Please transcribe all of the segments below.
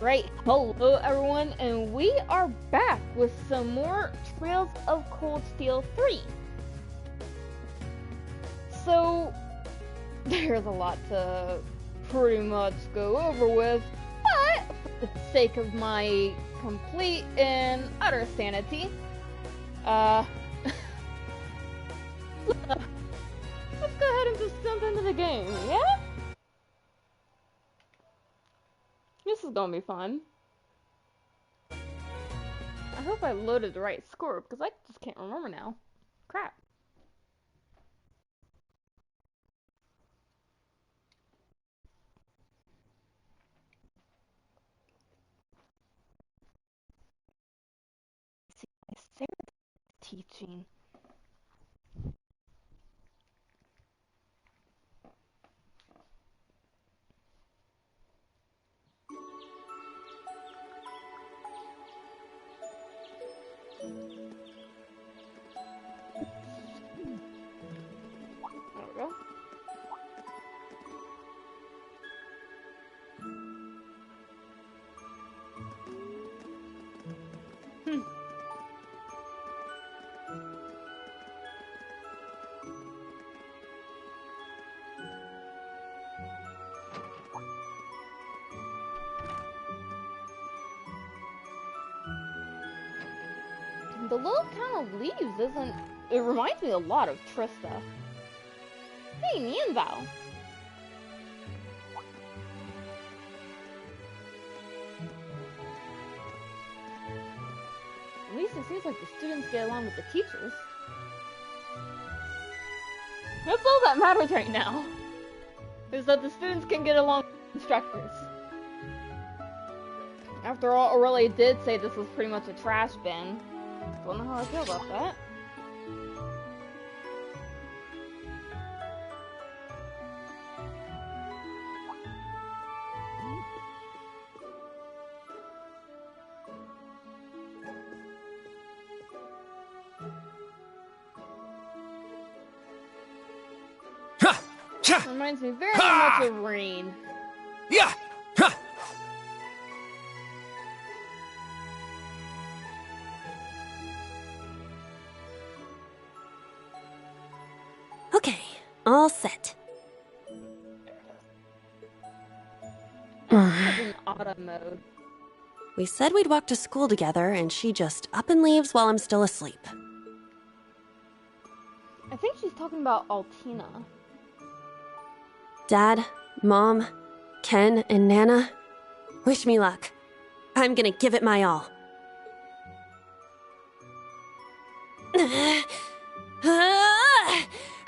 Right, hello everyone, and we are back with some more Trails of Cold Steel 3. So, there's a lot to pretty much go over with, but for the sake of my complete and utter sanity, let's go ahead and just jump into the game, yeah? This is gonna be fun. I hope I loaded the right score, because I just can't remember now. Crap. See, my Sarah's teaching. There we go. The little town of Leaves isn't... It reminds me a lot of Trista. Hey, Nianzao! At least it seems like the students get along with the teachers. That's all that matters right now. Is that the students can get along with instructors. After all, Aurelia did say this was pretty much a trash bin. Don't know how I feel about that. Reminds me very much of Rain. Yeah. Ha. Okay, all set. In auto mode. We said we'd walk to school together, and she just up and leaves while I'm still asleep. I think she's talking about Altina. Dad, Mom, Ken, and Nana, wish me luck. I'm gonna give it my all. I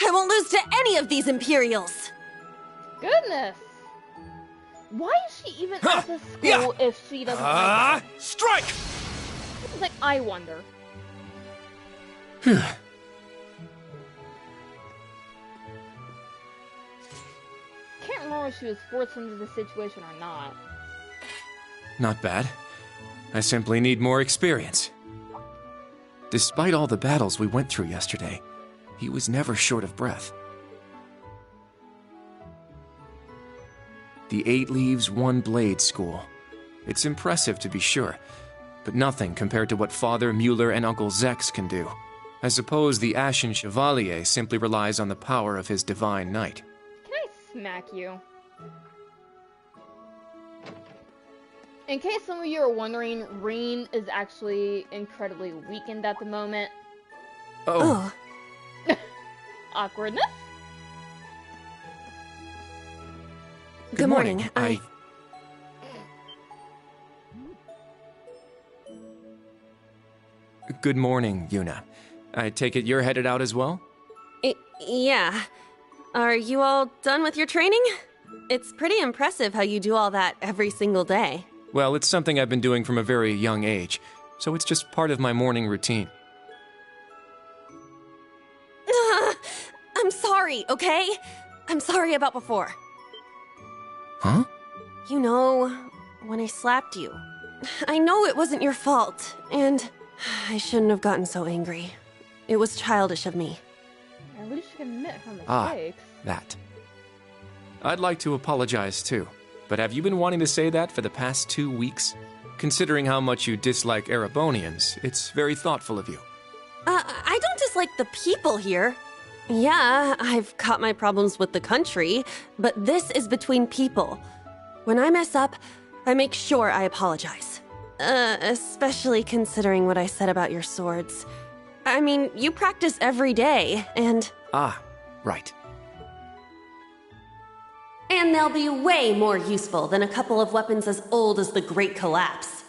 won't lose to any of these Imperials! Goodness! Why is she even at the school if she doesn't like it? Strike! It's like, I wonder. Can't remember if she was forced into the situation or not. Not bad. I simply need more experience. Despite all the battles we went through yesterday, he was never short of breath. The 8 Leaves, 1 Blade School. It's impressive to be sure, but nothing compared to what Father Mueller and Uncle Zex can do. I suppose the Ashen Chevalier simply relies on the power of his divine knight. Can I smack you? In case some of you are wondering, Rain is actually incredibly weakened at the moment. Oh. Awkwardness? Good morning. Good morning, Juna. I take it you're headed out as well? Yeah. Are you all done with your training? It's pretty impressive how you do all that every single day. Well, it's something I've been doing from a very young age, so it's just part of my morning routine. I'm sorry, okay? I'm sorry about before. Huh? You know, when I slapped you. I know it wasn't your fault, and I shouldn't have gotten so angry. It was childish of me. At least she can admit her mistakes. That. I'd like to apologize too. but have you been wanting to say that for the past 2 weeks? Considering how much you dislike Erebonians, it's very thoughtful of you. I don't dislike the people here. Yeah, I've got my problems with the country, but this is between people. When I mess up, I make sure I apologize. Especially considering what I said about your swords. I mean, you practice every day, and... Ah, right. And they'll be way more useful than a couple of weapons as old as the Great Collapse.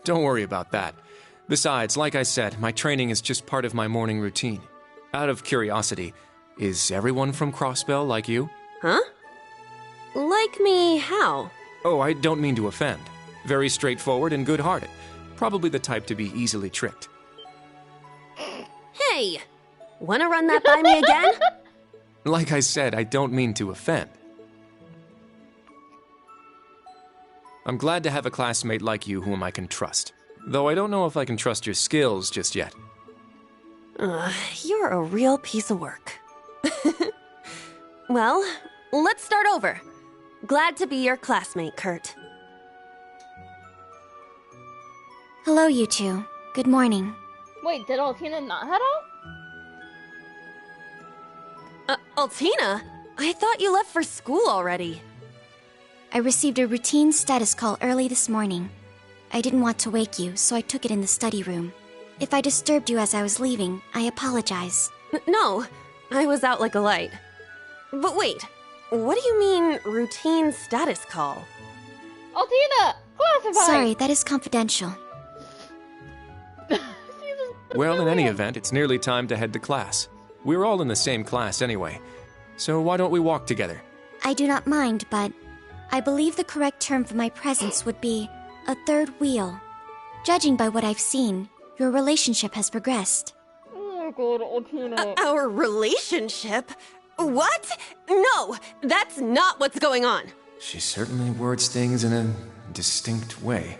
Don't worry about that. Besides, like I said, my training is just part of my morning routine. Out of curiosity, is everyone from Crossbell like you? Huh? Like me how? Oh, I don't mean to offend. Very straightforward and good-hearted. Probably the type to be easily tricked. Hey! Wanna run that by me again? Like I said, I don't mean to offend. I'm glad to have a classmate like you whom I can trust. Though I don't know if I can trust your skills just yet. You're a real piece of work. Well, let's start over. Glad to be your classmate, Kurt. Hello, you two. Good morning. Wait, did Altina not head out? Altina? I thought you left for school already. I received a routine status call early this morning. I didn't want to wake you, so I took it in the study room. If I disturbed you as I was leaving, I apologize. No, I was out like a light. But wait, what do you mean, routine status call? Altina! Classified! Sorry, that is confidential. Well, in any event, it's nearly time to head to class. We're all in the same class anyway. So why don't we walk together? I do not mind, but I believe the correct term for my presence would be a third wheel. Judging by what I've seen, your relationship has progressed. Oh my god, Altina. Our relationship? What? No, that's not what's going on. She certainly words things in a distinct way.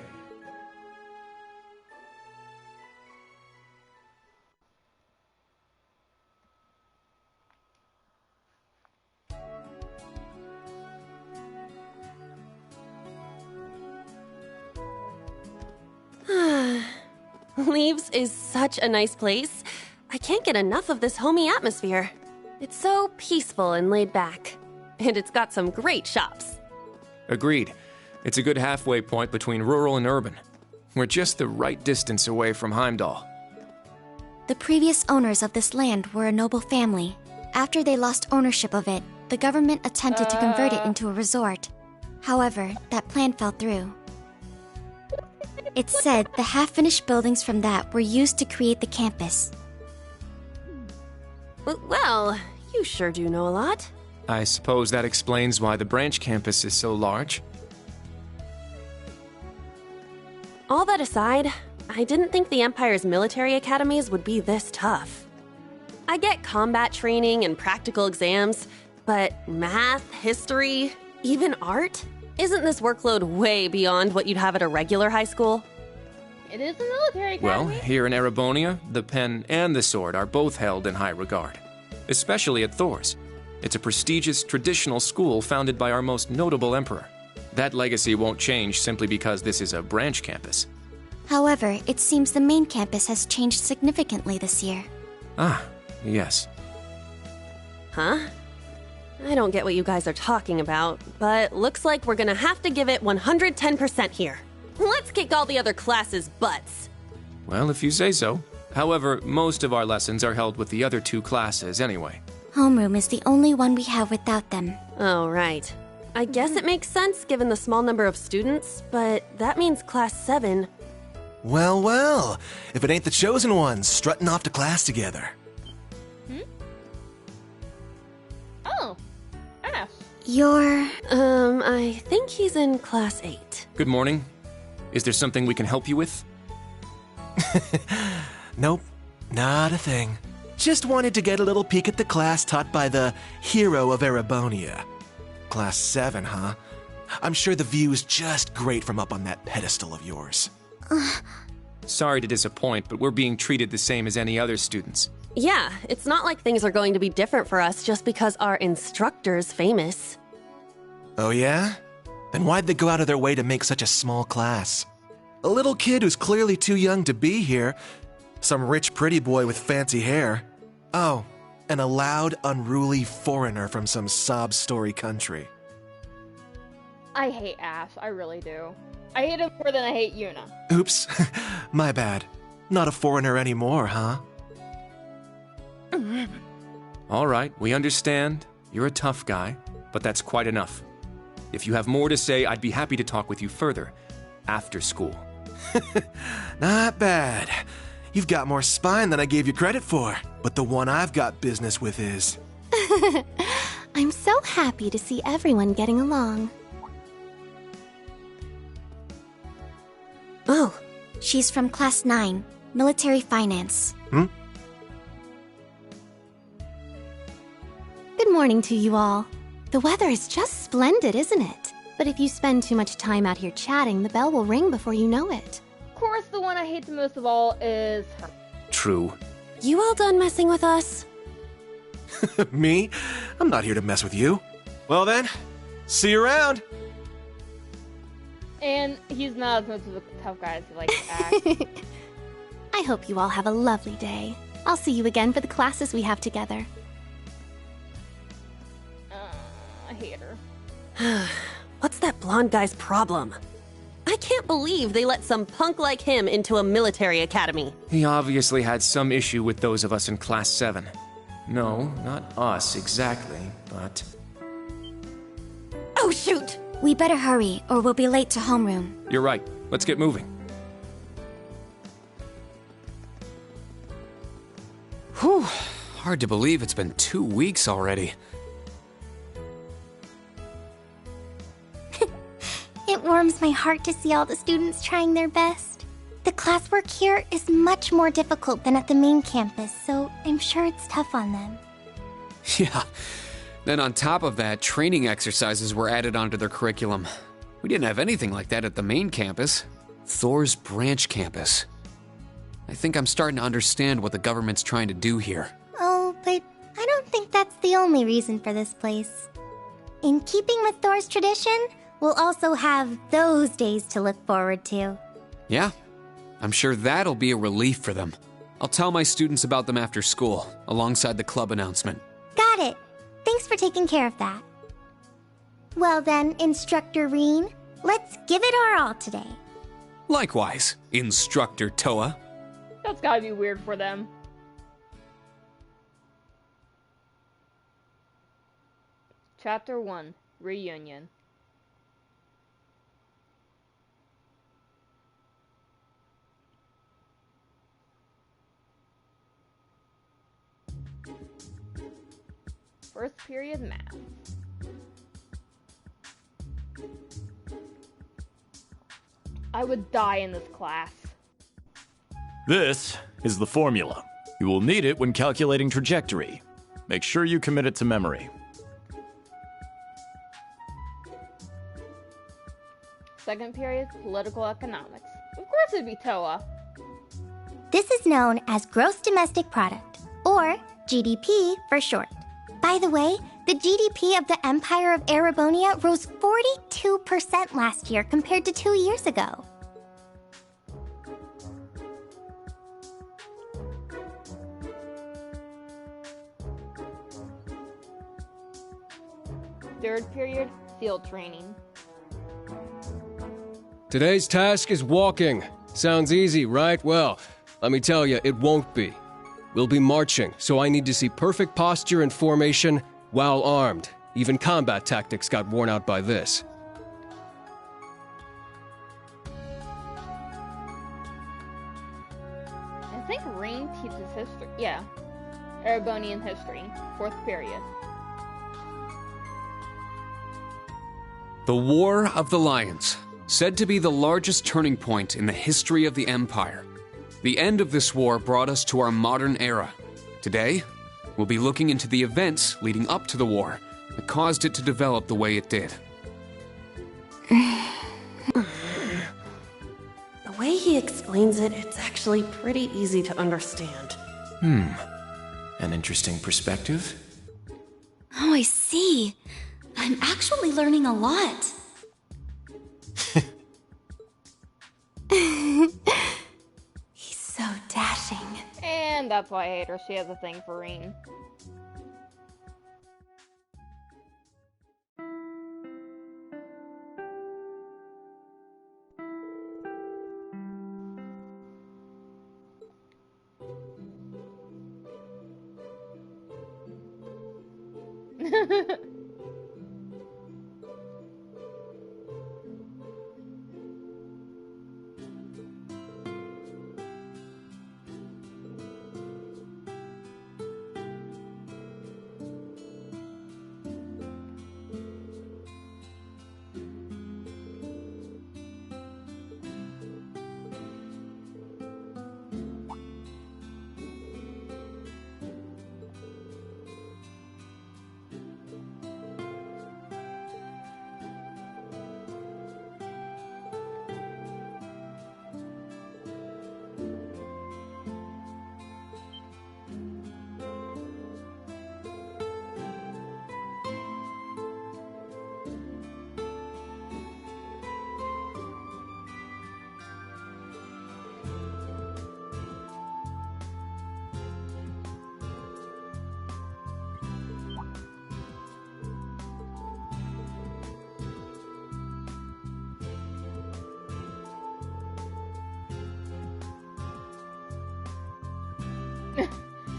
Leaves is such a nice place. I can't get enough of this homey atmosphere. It's so peaceful and laid back. And it's got some great shops. Agreed. It's a good halfway point between rural and urban. We're just the right distance away from Heimdall. The previous owners of this land were a noble family. After they lost ownership of it, the government attempted to convert it into a resort. However, that plan fell through. It's said the half-finished buildings from that were used to create the campus. Well, you sure do know a lot. I suppose that explains why the branch campus is so large. All that aside, I didn't think the Empire's military academies would be this tough. I get combat training and practical exams, but math, history, even art? Isn't this workload way beyond what you'd have at a regular high school? It is a military Well, academy. here in Erebonia, the pen and the sword are both held in high regard. Especially at Thor's. It's a prestigious, traditional school founded by our most notable emperor. That legacy won't change simply because this is a branch campus. However, it seems the main campus has changed significantly this year. Ah, yes. Huh? I don't get what you guys are talking about, but looks like we're gonna have to give it 110% here. Let's kick all the other classes' butts. Well, if you say so. However, most of our lessons are held with the other two classes anyway. Homeroom is the only one we have without them. Oh, right. I guess it makes sense given the small number of students, but that means Class 7. Well, well. If it ain't the chosen ones strutting off to class together. Oh, ass. You're... I think he's in Class 8. Good morning. Is there something we can help you with? Nope, not a thing. Just wanted to get a little peek at the class taught by the hero of Erebonia. Class 7, huh? I'm sure the view is just great from up on that pedestal of yours. Sorry to disappoint, but we're being treated the same as any other students. Yeah, it's not like things are going to be different for us just because our instructor's famous. Oh yeah? Then why'd they go out of their way to make such a small class? A little kid who's clearly too young to be here. Some rich pretty boy with fancy hair. Oh, and a loud, unruly foreigner from some sob story country. I hate Ash, I really do. I hate him more than I hate Yuna. Oops, my bad. Not a foreigner anymore, huh? All right, we understand. You're a tough guy, but that's quite enough. If you have more to say, I'd be happy to talk with you further. After school. Not bad. You've got more spine than I gave you credit for. But the one I've got business with is... I'm so happy to see everyone getting along. Oh, she's from Class 9, Military Finance. Hmm? Good morning to you all. The weather is just splendid, isn't it? But if you spend too much time out here chatting, the bell will ring before you know it. Of course, the one I hate the most of all is her. True. You all done messing with us? Me? I'm not here to mess with you. Well then, see you around. And he's not as much of a tough guy as he likes to act. I hope you all have a lovely day. I'll see you again for the classes we have together. I hate her. What's that blonde guy's problem? I can't believe they let some punk like him into a military academy. He obviously had some issue with those of us in Class 7. No, not us exactly, but... Oh, shoot! We better hurry, or we'll be late to homeroom. You're right. Let's get moving. Whew. Hard to believe it's been 2 weeks already. It warms my heart to see all the students trying their best. The classwork here is much more difficult than at the main campus, so I'm sure it's tough on them. Yeah. Then on top of that, training exercises were added onto their curriculum. We didn't have anything like that at the main campus. Thor's branch campus. I think I'm starting to understand what the government's trying to do here. Oh, but I don't think that's the only reason for this place. In keeping with Thor's tradition, we'll also have those days to look forward to. Yeah, I'm sure that'll be a relief for them. I'll tell my students about them after school, alongside the club announcement. Got it. Thanks for taking care of that. Well then, Instructor Reen, let's give it our all today. Likewise, Instructor Toa. That's gotta be weird for them. Chapter 1, Reunion. First period math. I would die in this class. This is the formula. You will need it when calculating trajectory. Make sure you commit it to memory. Second period, political economics. Of course it'd be Toa. This is known as Gross Domestic Product, or GDP for short. By the way, the GDP of the Empire of Erebonia rose 42% last year compared to 2 years ago. Third period, field training. Today's task is walking. Sounds easy, right? Well, let me tell you, it won't be. We'll be marching, so I need to see perfect posture and formation while armed. Even combat tactics got worn out by this. I think Rain teaches history. Yeah. Erebonian history. Fourth period. The War of the Lions, said to be the largest turning point in the history of the Empire. The end of this war brought us to our modern era. Today, we'll be looking into the events leading up to the war that caused it to develop the way it did. The way he explains it, it's actually pretty easy to understand. An interesting perspective. Oh, I see. I'm actually actually learning a lot. He's so dashing. And that's why I hate her. She has a thing for Reen.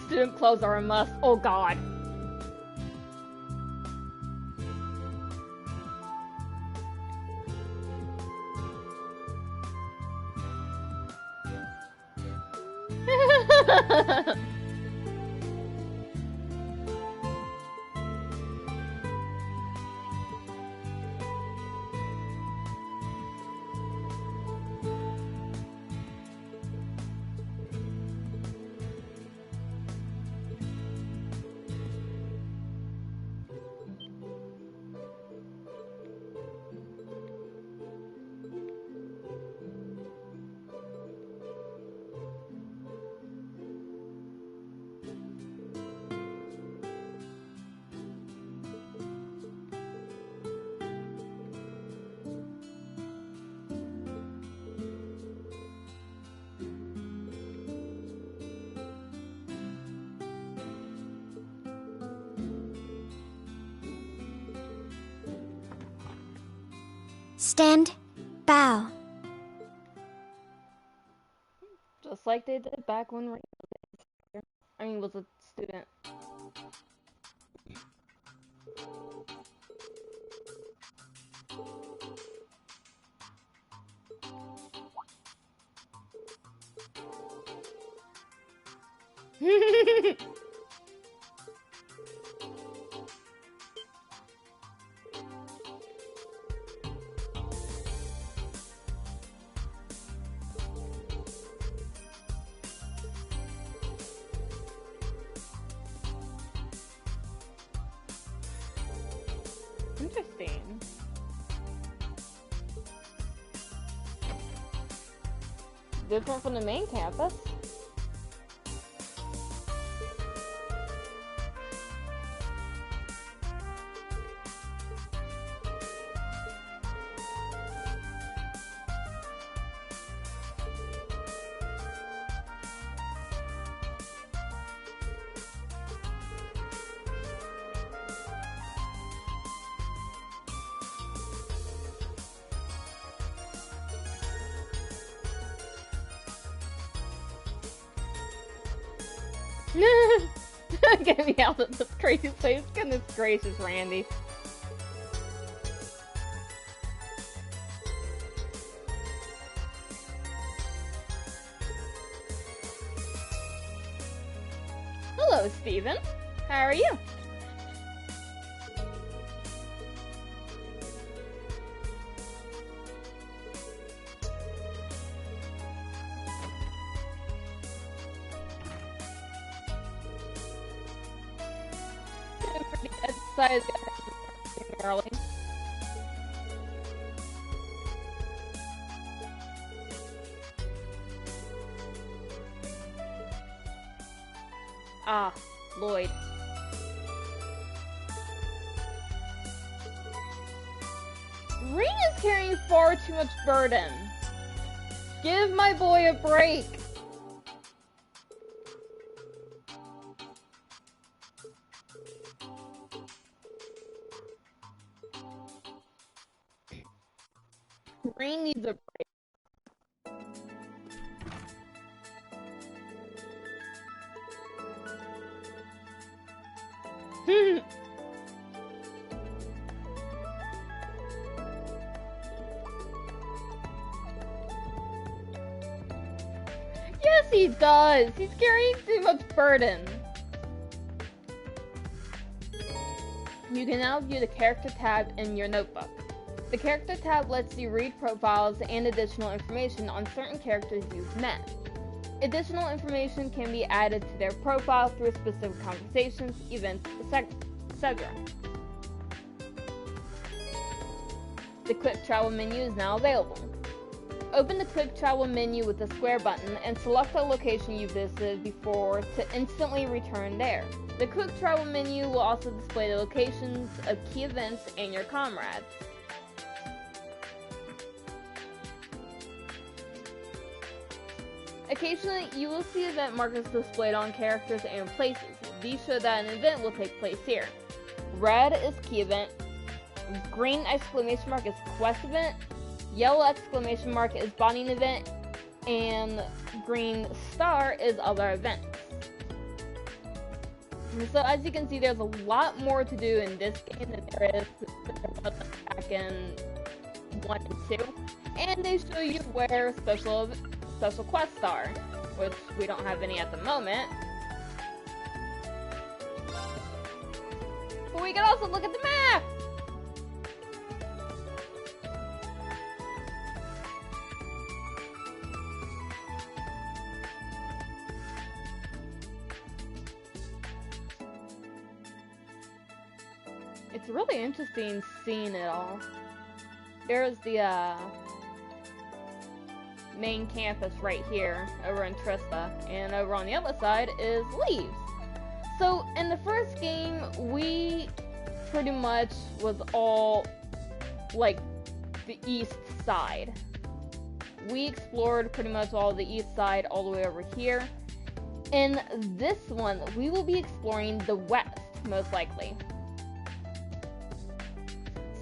Student clothes are a must. Oh god. Stand, bow. Just like they did back when Reen was a student. Interesting. Different from the main campus. Get me out of this crazy place. Goodness gracious, Randy. Hello, Steven. How are you? Decided to get early. Ah, Lloyd. carrying far too much burden. Give my boy a break. Green needs a break. Yes, he does. He's carrying too much burden. You can now view the character tab in your notebook. The character tab lets you read profiles and additional information on certain characters you've met. Additional information can be added to their profile through specific conversations, events, etc. The quick travel menu is now available. Open the quick travel menu with the square button and select the location you visited before to instantly return there. The quick travel menu will also display the locations of key events and your comrades. Occasionally, you will see event markers displayed on characters and places. These show that an event will take place here. Red is key event, green exclamation mark is quest event, yellow exclamation mark is bonding event, and green star is other events. And so as you can see, there's a lot more to do in this game than there is back in 1 and 2. And they show you where special quests are, which we don't have any at the moment. But we can also look at the map! It's really interesting seeing it all. There's the main campus right here over in Trista, and over on the other side is Leaves. So in the first game, we pretty much was all like the east side. We explored pretty much all the east side all the way over here. In this one, we will be exploring the west, most likely.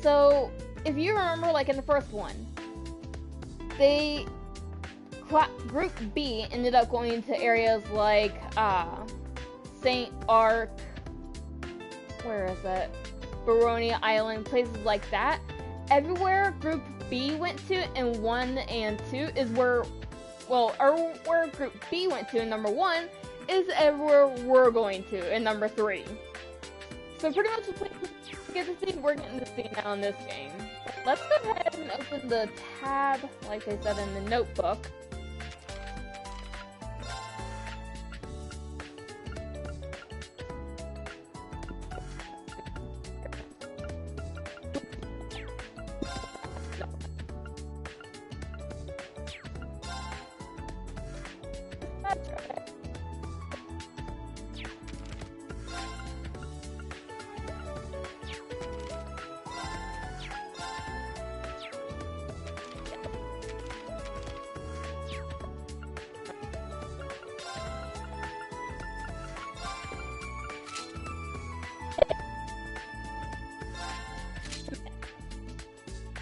So if you remember, like in the first one, Group B ended up going to areas like St. Arc, where is it? Baronia Island, places like that. Everywhere Group B went to in 1 and 2 is where Group B went to in number 1 is everywhere we're going to in number 3. So pretty much the places we get to see, we're getting to see now in this game. Let's go ahead and open the tab, like they said in the notebook.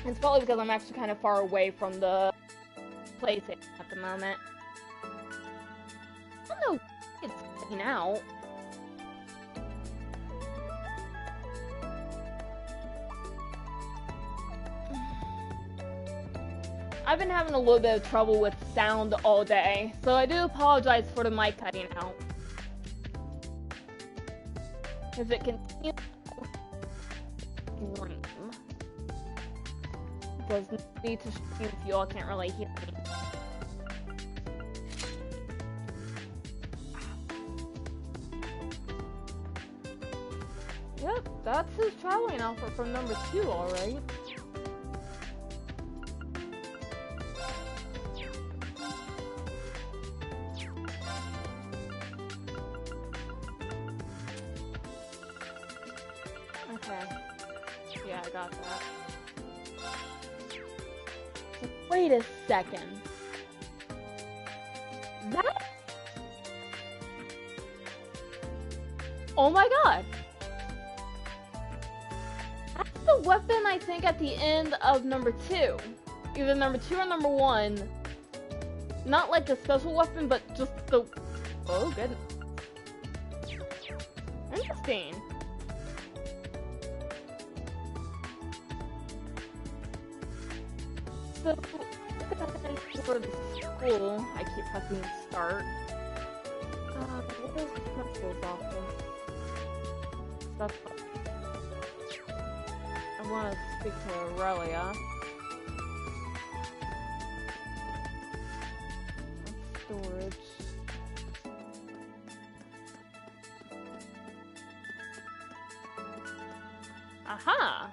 It's probably because I'm actually kind of far away from the PlayStation at the moment. I don't know it's sticking out. I've been having a little bit of trouble with sound all day, so I do apologize for the mic cutting out. If it continues to scream. Does need to stream if you all can't really hear me. Yep, that's his traveling outfit from number 2, alright. Okay. Yeah, I got that. Wait a second. That... Oh my god! That's the weapon I think at the end of number 2. Either number 2 or number 1. Not like the special weapon, but just the... Oh, goodness. Interesting. So, for the school, I keep pressing start. What is the principal's office? That's what... I want to speak to Aurelia. Storage. Aha!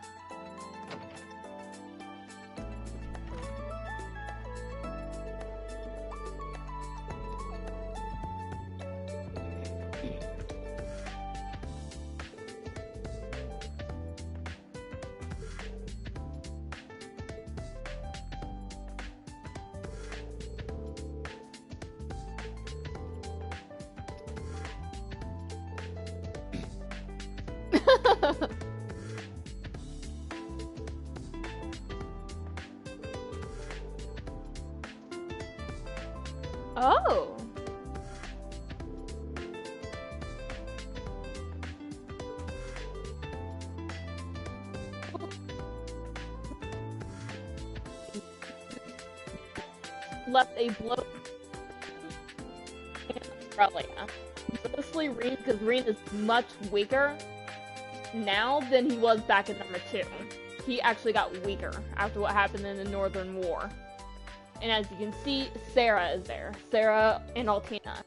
Oh. Left a blow. Aurelia. Mostly Reen, because Reen is much weaker now than he was back in number 2. He actually got weaker after what happened in the Northern War. And as you can see, Sara is there. Sara and Altina.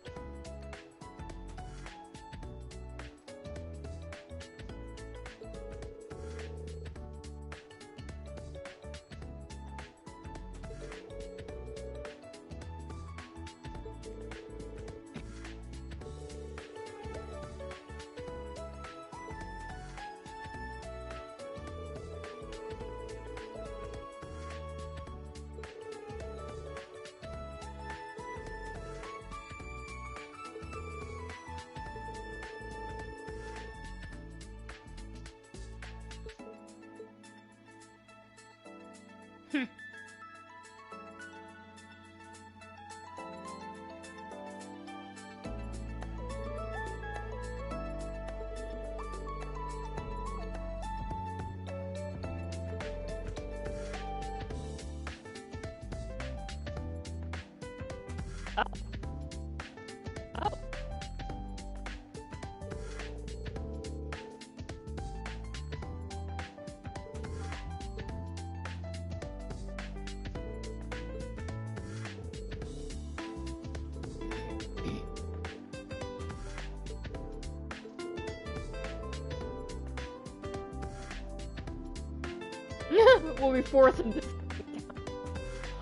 Will we force him to...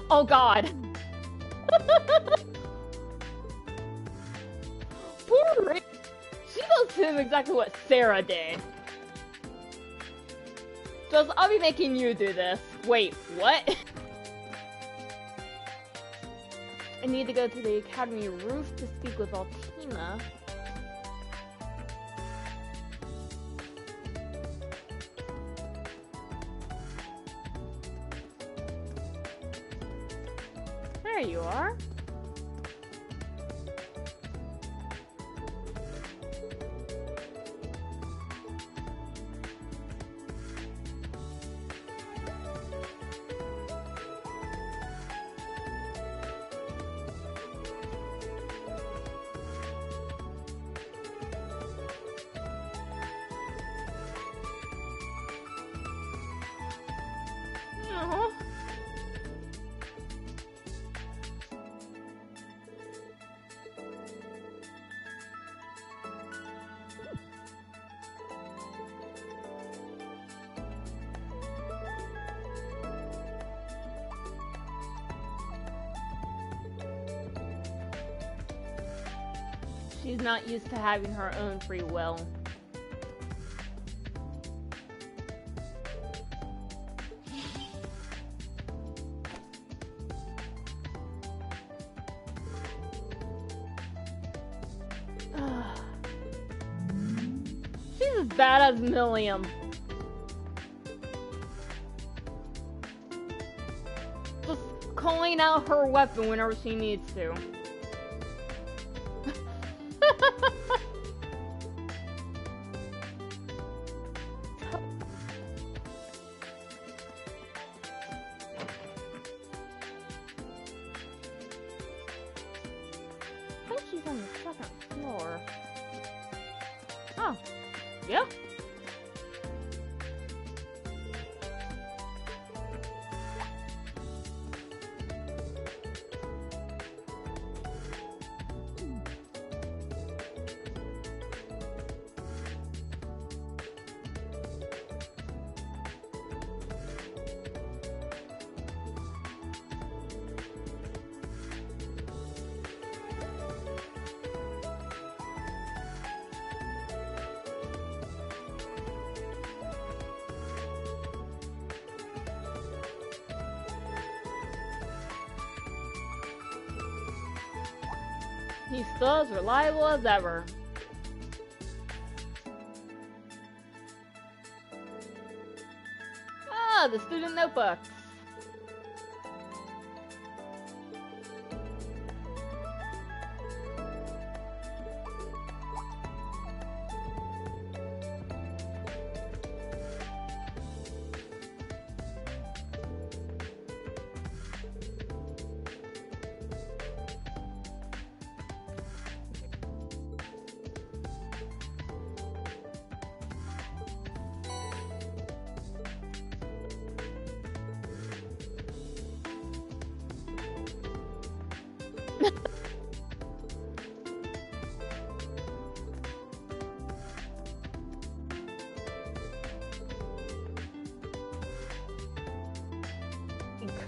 Oh god. Poor Rick. She does to him exactly what Sara did. Just, I'll be making you do this. Wait, what? I need to go to the academy roof to speak with Altina. There you are. Aw. She's not used to having her own free will. as bad as Milliam. Just calling out her weapon whenever she needs to. I think she's on the second floor. Oh, yeah. He's still as reliable as ever. Ah, the student notebooks.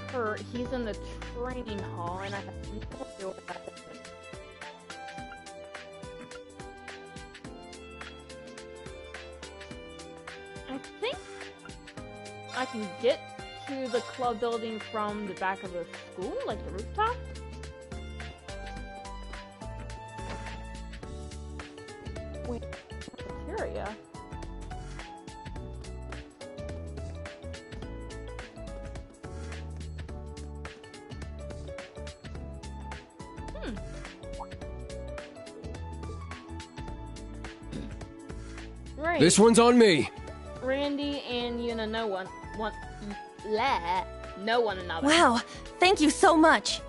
Kurt, he's in the training hall, and I have no idea what that is. I think I can get to the club building from the back of the school, like the rooftop. Wait, cafeteria? Right. This one's on me. Randy and Yuna know one another. Wow, thank you so much.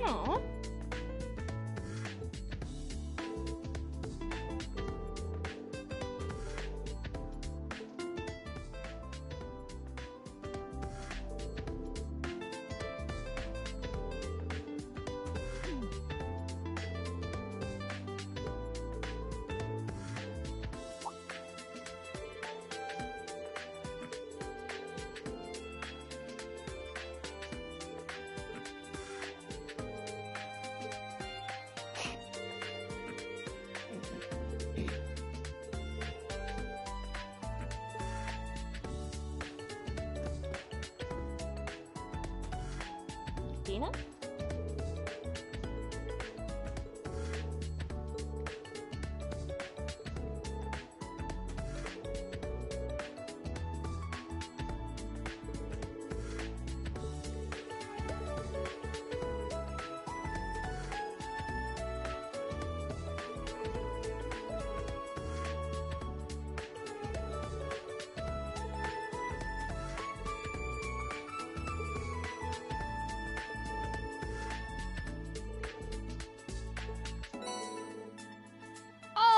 Aw. Dina?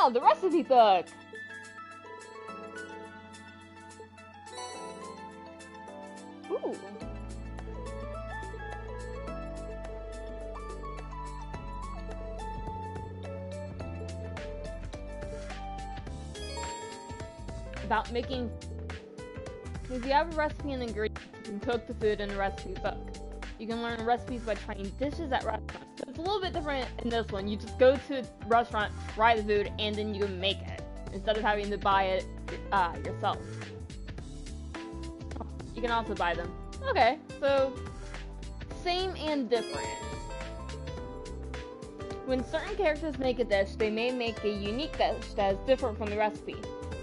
Oh, the recipe book! about making. If you have a recipe and ingredients, you can cook the food in the recipe book. You can learn recipes by trying dishes at restaurants. So it's a little bit different in this one. You just go to a restaurant, try the food, and then you can make it instead of having to buy it yourself. You can also buy them. Okay, so same and different. When certain characters make a dish, they may make a unique dish that is different from the recipe.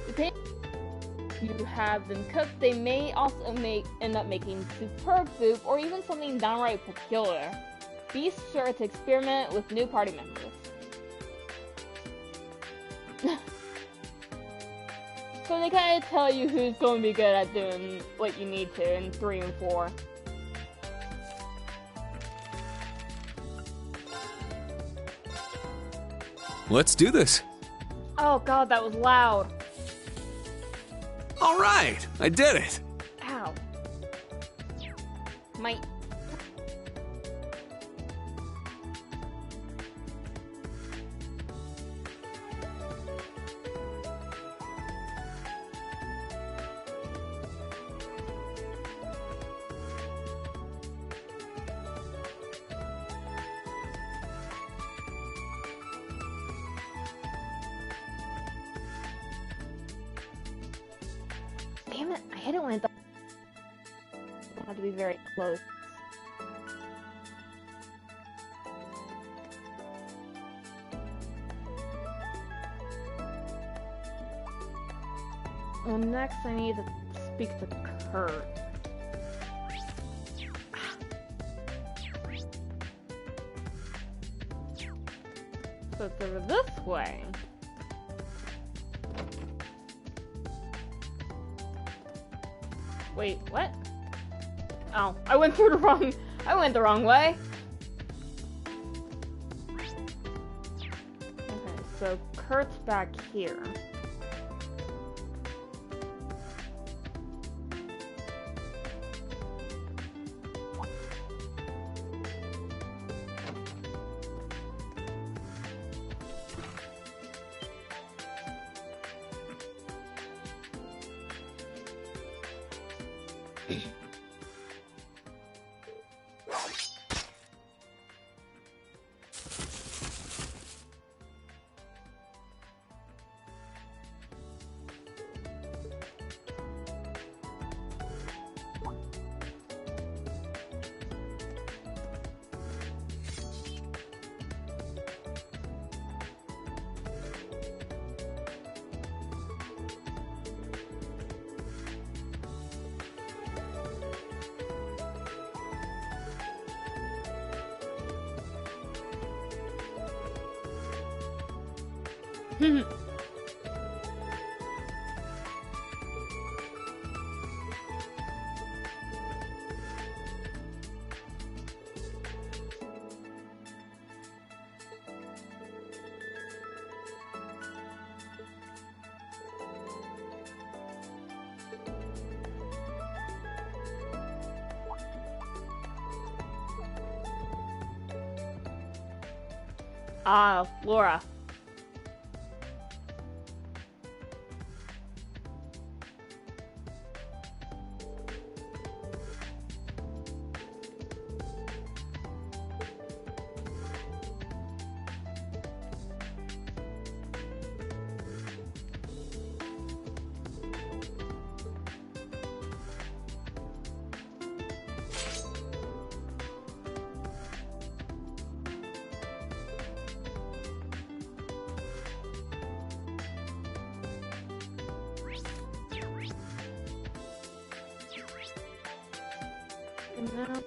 Depending on how you have them cooked, they may also end up making superb food or even something downright peculiar. Be sure to experiment with new party members. So they kind of tell you who's going to be good at doing what you need to in 3 and 4. Let's do this. Oh god, that was loud. All right, I did it. Ow. My... Damn it, I hit it when it don't have to be very close. Well, next I need to speak to Kurt. So it's over this way. Wait, what? Oh, I went the wrong way. Okay, so Kurt's back here. Ah, Laura. No.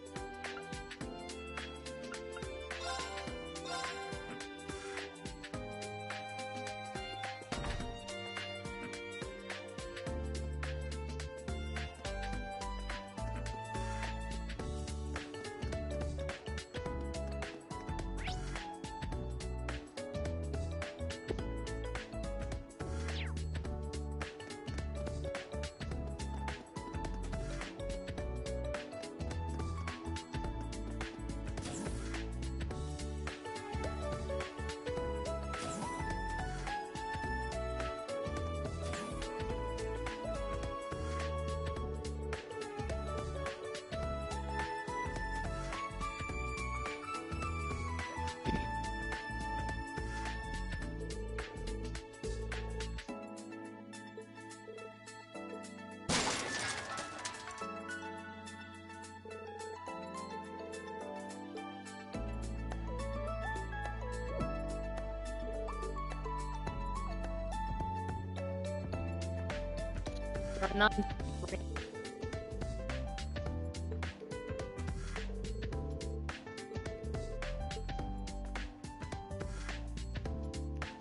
None.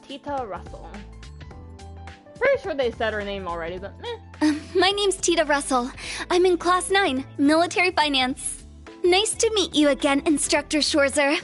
Tita Russell. Pretty sure they said her name already, but meh. My name's Tita Russell. I'm in Class 9, Military Finance. Nice to meet you again, Instructor Schwarzer.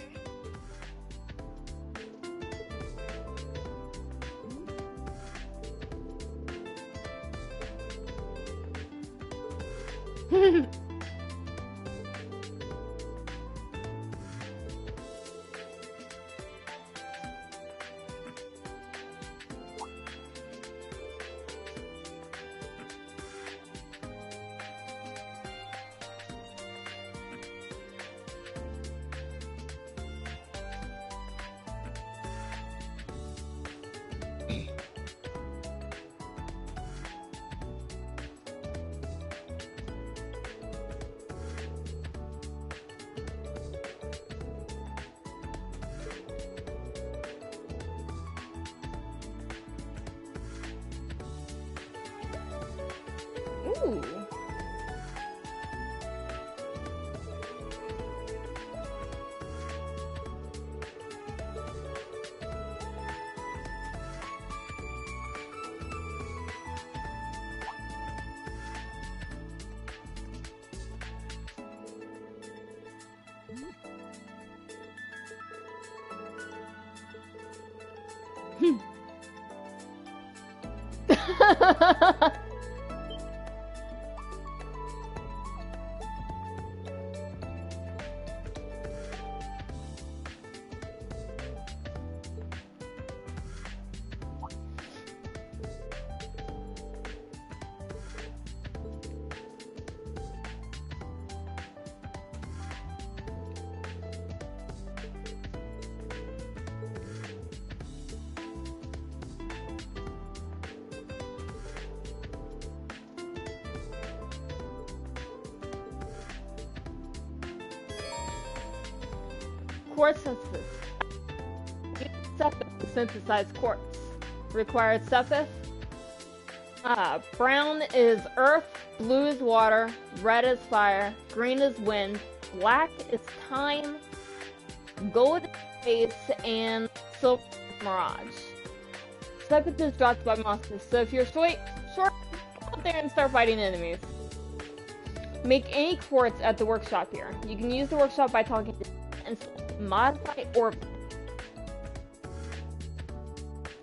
Ooh. Quartz synthesis. Use Sepith to synthesize quartz. Required Sepith. Brown is earth, blue is water, red is fire, green is wind, black is time, gold is space, and silver is mirage. Sepith is dropped by monsters, so if you're short, go out there and start fighting enemies. Make any quartz at the workshop here. You can use the workshop by talking to and modify orbit.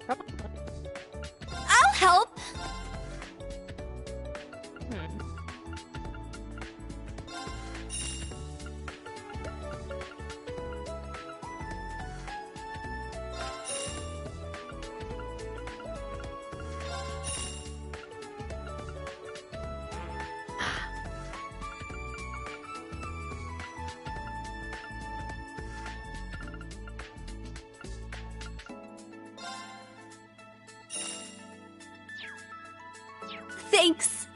I'll help! Thanks!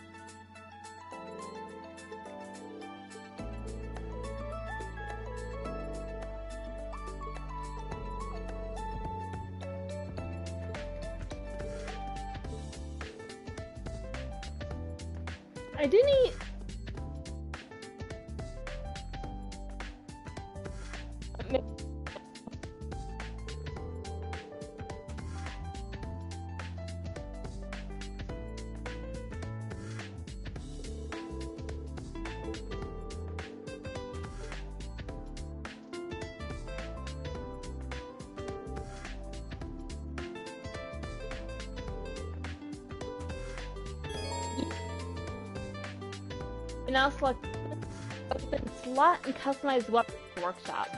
I do need... now select open slot and customize weapon workshop.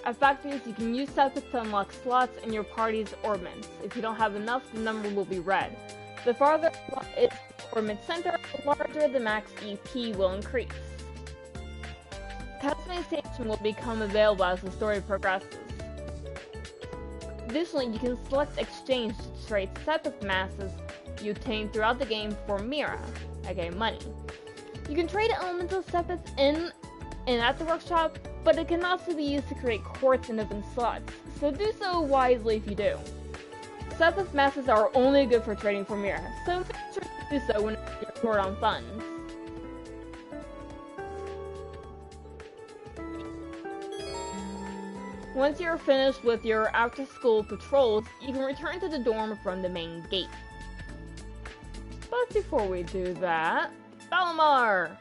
At factories, you can use Sepith to unlock slots in your party's orbments. If you don't have enough, the number will be red. The farther it's orbment center, the larger the max EP will increase. Customization will become available as the story progresses. Additionally, you can select exchange to trade Sepith masses you obtain throughout the game for Mira, aka money. You can trade elements of Sepith in and at the workshop, but it can also be used to create quartz and open slots, so do so wisely if you do. Seventh masses are only good for trading for Mira, so make sure to do so when you're short on funds. Once you're finished with your after-school patrols, you can return to the dorm from the main gate. But before we do that, Balamar!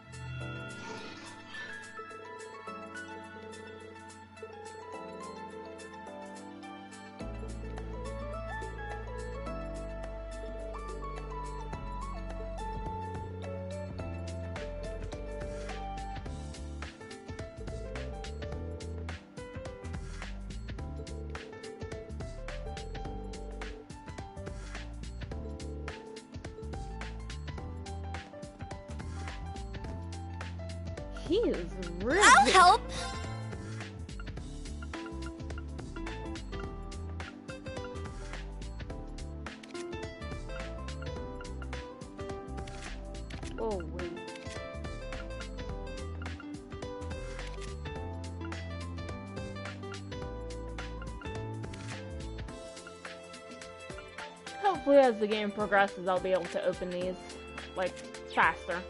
He is really... I'll help! Oh, wait. Hopefully as the game progresses, I'll be able to open these, like, faster.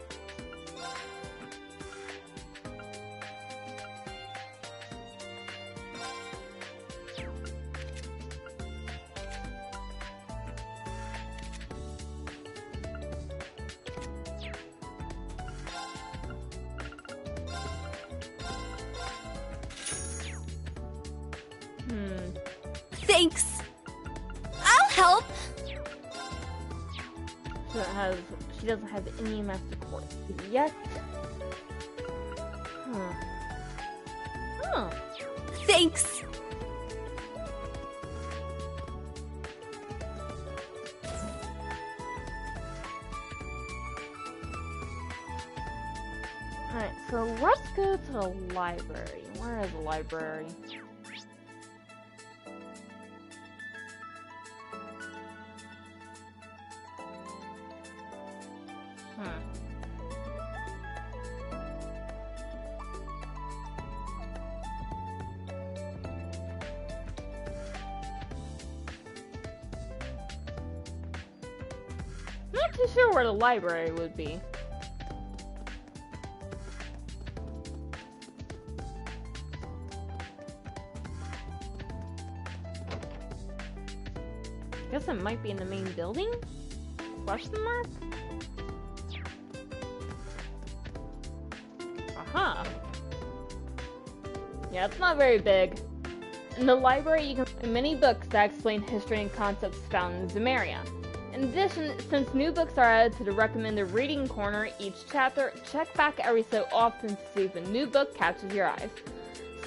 Thanks. I'll help. So she doesn't have any master course yet. Huh. Thanks. Alright, so let's go to the library. Where is the library? Not too sure where the library would be. Guess it might be in the main building? Question mark? Aha! Yeah, it's not very big. In the library, you can find many books that explain history and concepts found in Zemeria. In addition, since new books are added to the recommended reading corner each chapter, check back every so often to see if a new book catches your eyes.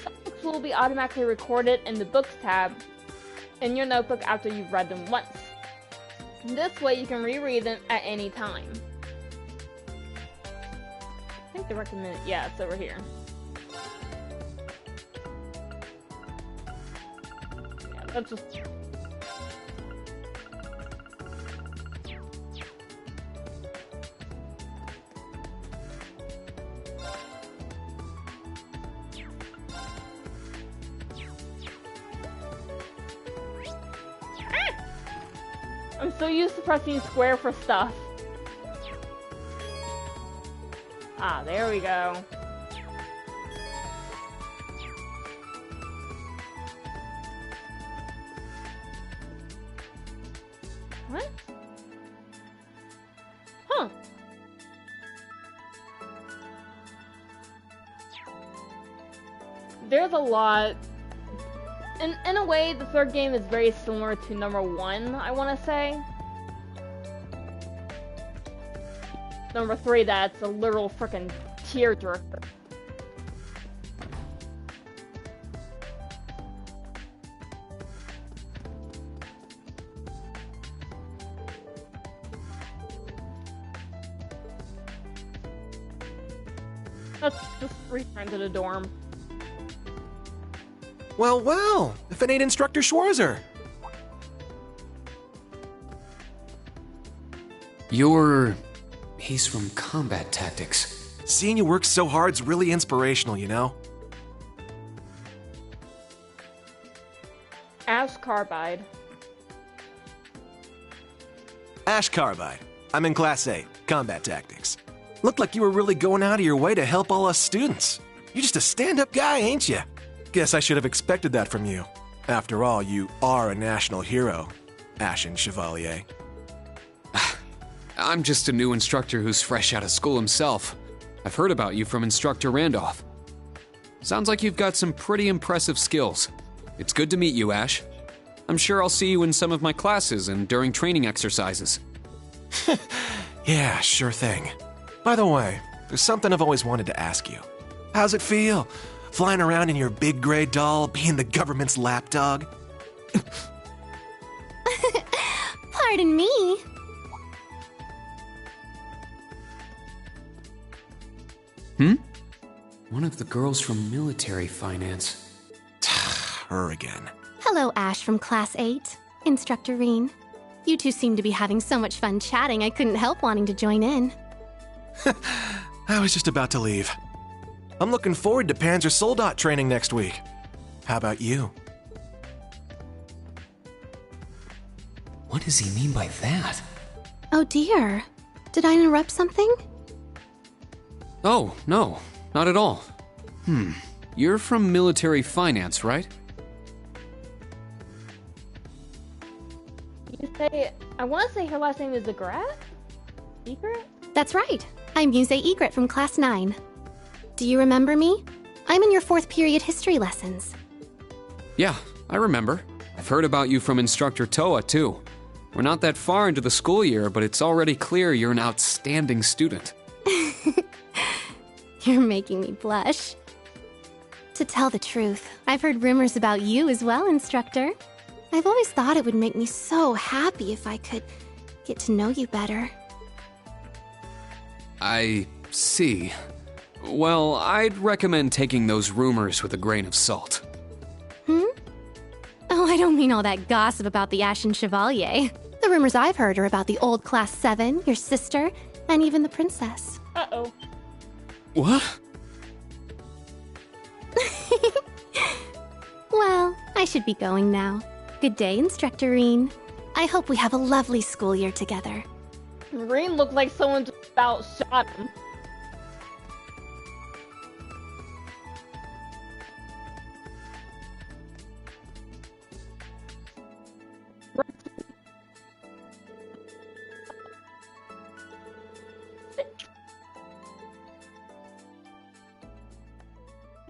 Some books will be automatically recorded in the Books tab in your notebook after you've read them once. This way you can reread them at any time. I think they recommend... yeah, it's over here. Yeah, that's just... I'm so used to pressing square for stuff. Ah, there we go. What? Huh. There's a lot. In a way, the third game is very similar to number 1, I want to say. Number 3, that's a literal frickin' tearjerker. Let's just return to the dorm. Well, well, if it ain't Instructor Schwarzer. He's from combat tactics. Seeing you work so hard's really inspirational, you know? Ash Carbide. Ash Carbide. I'm in Class 8, Combat Tactics. Looked like you were really going out of your way to help all us students. You're just a stand-up guy, ain't you? Guess I should have expected that from you. After all, you are a national hero, Ashen Chevalier. I'm just a new instructor who's fresh out of school himself. I've heard about you from Instructor Randolph. Sounds like you've got some pretty impressive skills. It's good to meet you, Ash. I'm sure I'll see you in some of my classes and during training exercises. Yeah, sure thing. By the way, there's something I've always wanted to ask you. How's it feel? Flying around in your big gray doll, being the government's lapdog? Pardon me. One of the girls from military finance. Her again. Hello, Ash from Class 8. Instructor Reen. You two seem to be having so much fun chatting, I couldn't help wanting to join in. I was just about to leave. I'm looking forward to Panzer Soldat training next week. How about you? What does he mean by that? Oh dear. Did I interrupt something? Oh, no, not at all. You're from military finance, right? You say, I want to say her last name is Egret? Egret? That's right. I'm Musse Egret from Class 9. Do you remember me? I'm in your 4th period history lessons. Yeah, I remember. I've heard about you from Instructor Toa, too. We're not that far into the school year, but it's already clear you're an outstanding student. You're making me blush. To tell the truth, I've heard rumors about you as well, Instructor. I've always thought it would make me so happy if I could get to know you better. I see. Well, I'd recommend taking those rumors with a grain of salt. Oh, I don't mean all that gossip about the Ashen Chevalier. The rumors I've heard are about the old Class 7, your sister, and even the princess. Uh-oh. What? Well, I should be going now. Good day, Instructor Reen. I hope we have a lovely school year together. Reen looked like someone just about shot him.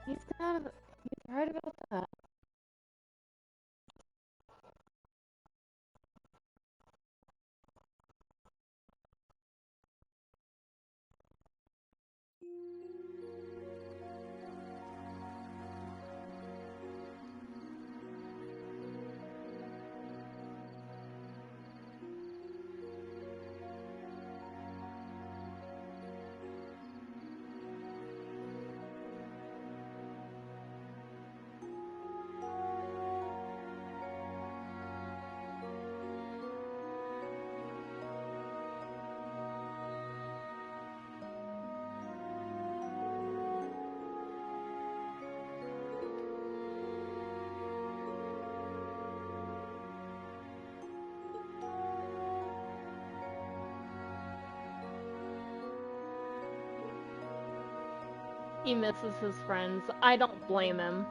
He's right about that. He misses his friends. I don't blame him.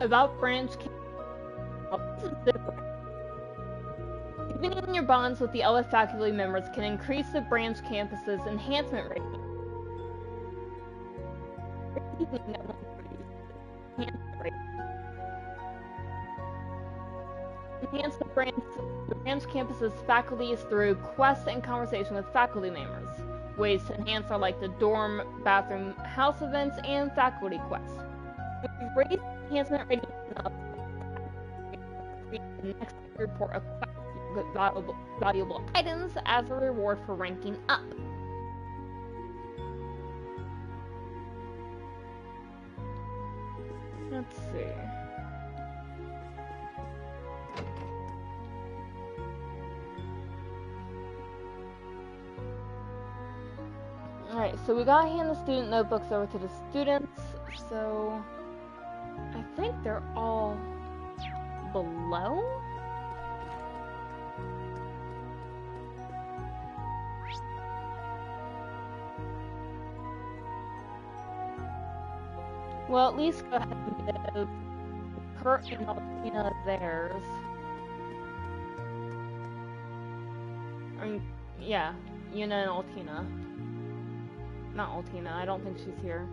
About branch this is different. Deepening your bonds with the other faculty members can increase the branch campus's enhancement rating. Enhance the branch campus's faculties through quests and conversation with faculty members. Ways to enhance are like the dorm, bathroom, house events, and faculty quests. When you raise enhancement rating enough, the next report of quests with valuable items as a reward for ranking up. Let's see. Alright, so we gotta hand the student notebooks over to the students, so I think they're all below? Well, at least go ahead and give Kurt and Altina theirs. I mean, yeah, Yuna and Altina. Not Altina, I don't think she's here.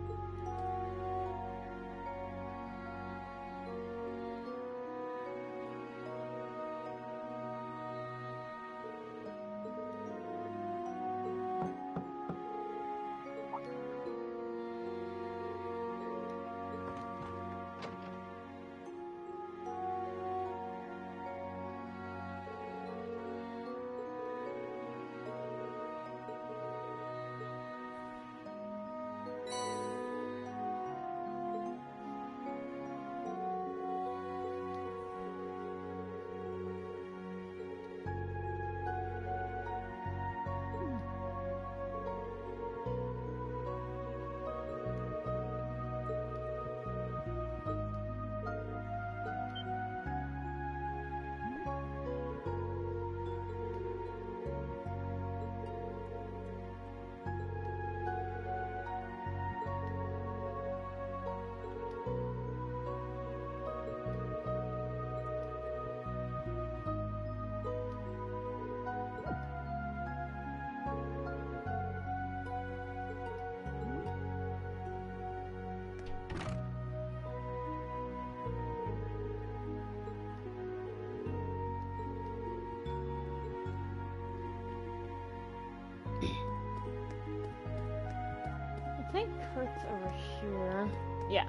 I think Kurt's over here. Yeah.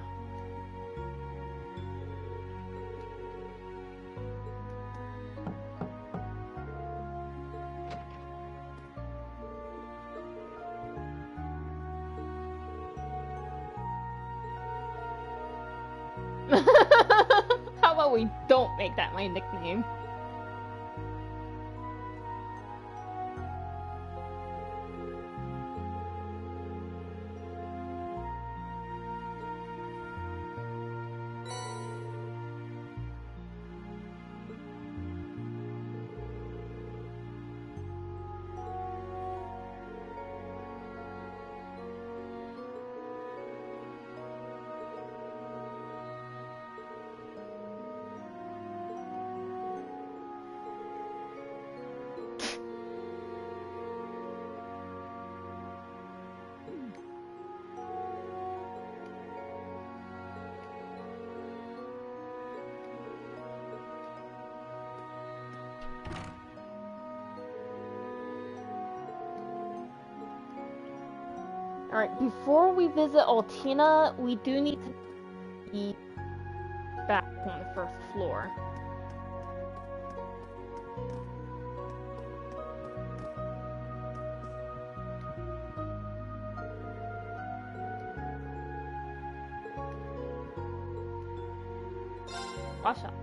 How about we don't make that my nickname? Alright, before we visit Altina, we do need to be back on the first floor. Watch out.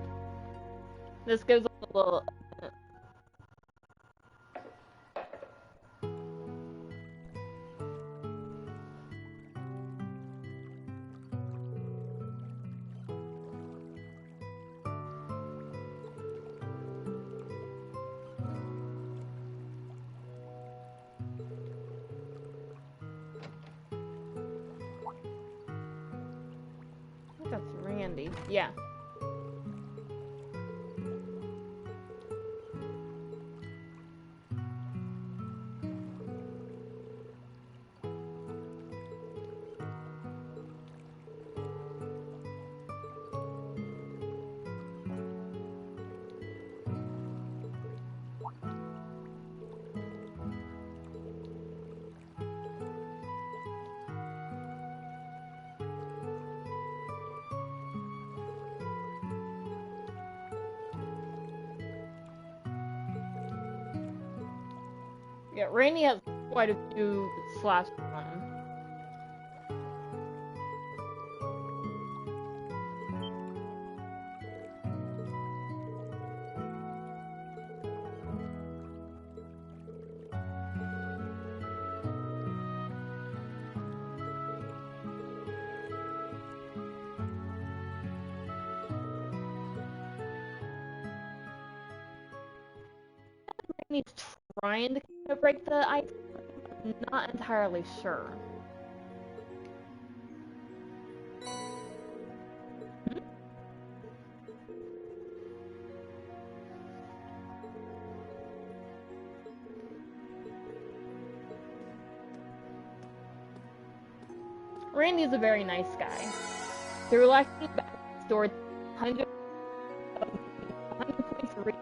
This goes a little... I think that's Randy. Yeah. Yeah, Randy has quite a few slashes on him. he's trying to kind of break the ice. I'm not entirely sure. Randy's a very nice guy. The relaxing backstory 100 points for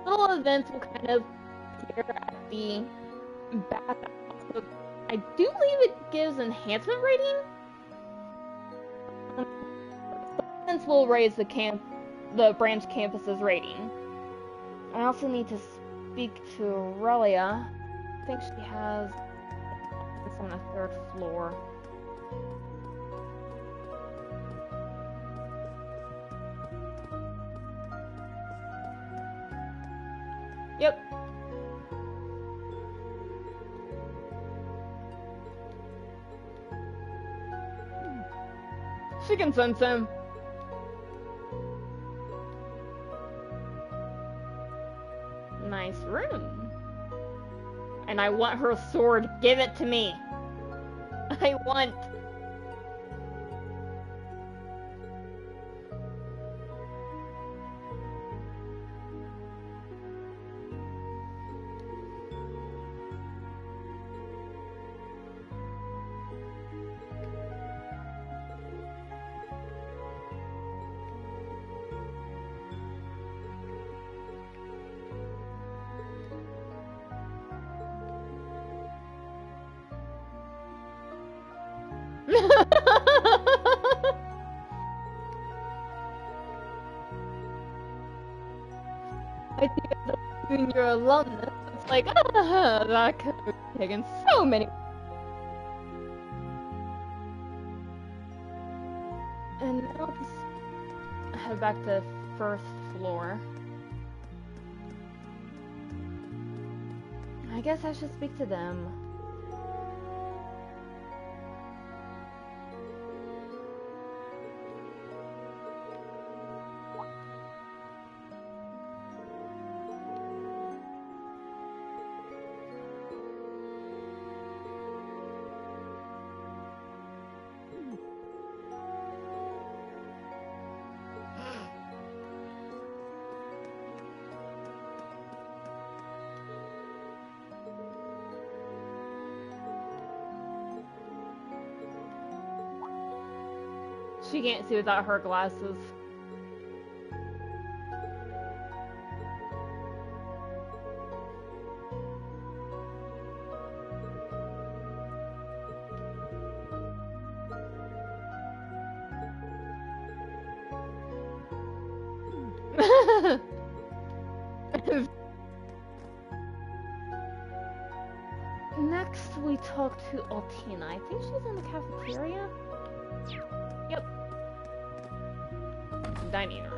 little events will kind of appear at the back. I do believe it gives enhancement rating. Will raise the branch campus's rating. I also need to speak to Aurelia. I think she has it's on the 3rd floor. Yep. She can sense him. Nice room. And I want her sword. Give it to me. I want. I think as a junior alumnus, it's like, that could have taken so many. And now let's head back to 1st floor. I guess I should speak to them. She can't see without her glasses. Next, we talk to Altina. I think she's in the cafeteria. Yep. Dining room.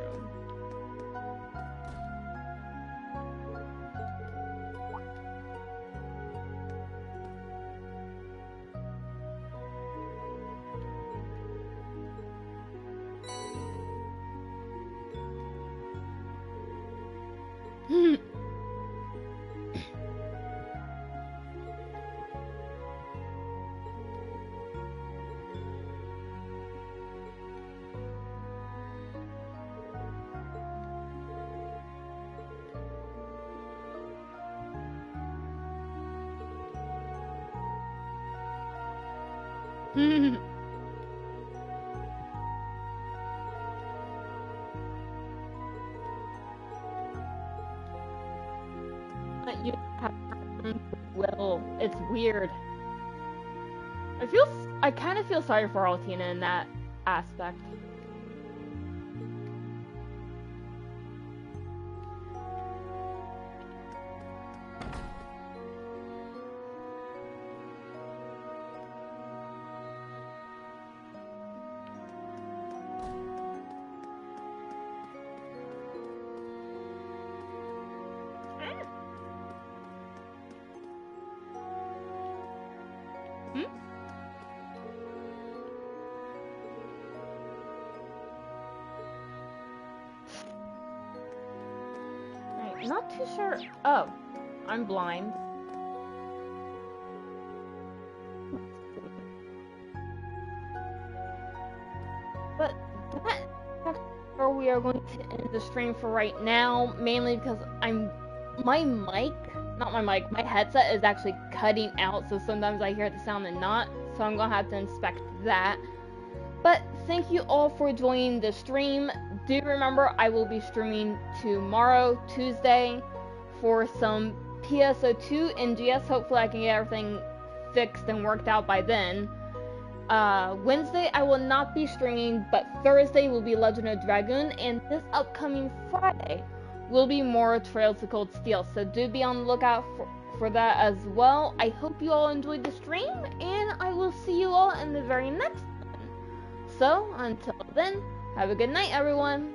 You have well, it's weird. I kind of feel sorry for Altina in that aspect. Right, not too sure. Oh, I'm blind. But that's where we are going to end the stream for right now, mainly because my headset is actually cutting out, so sometimes I hear the sound and not, so I'm gonna have to inspect that. But thank you all for joining the stream. Do remember I will be streaming tomorrow, Tuesday, for some PSO2 and GS. Hopefully I can get everything fixed and worked out by then. Wednesday I will not be streaming, but Thursday will be Legend of Dragoon, and this upcoming Friday will be more Trails of Cold Steel, so do be on the lookout for that as well. I hope you all enjoyed the stream, and I will see you all in the very next one. So, until then, have a good night, everyone!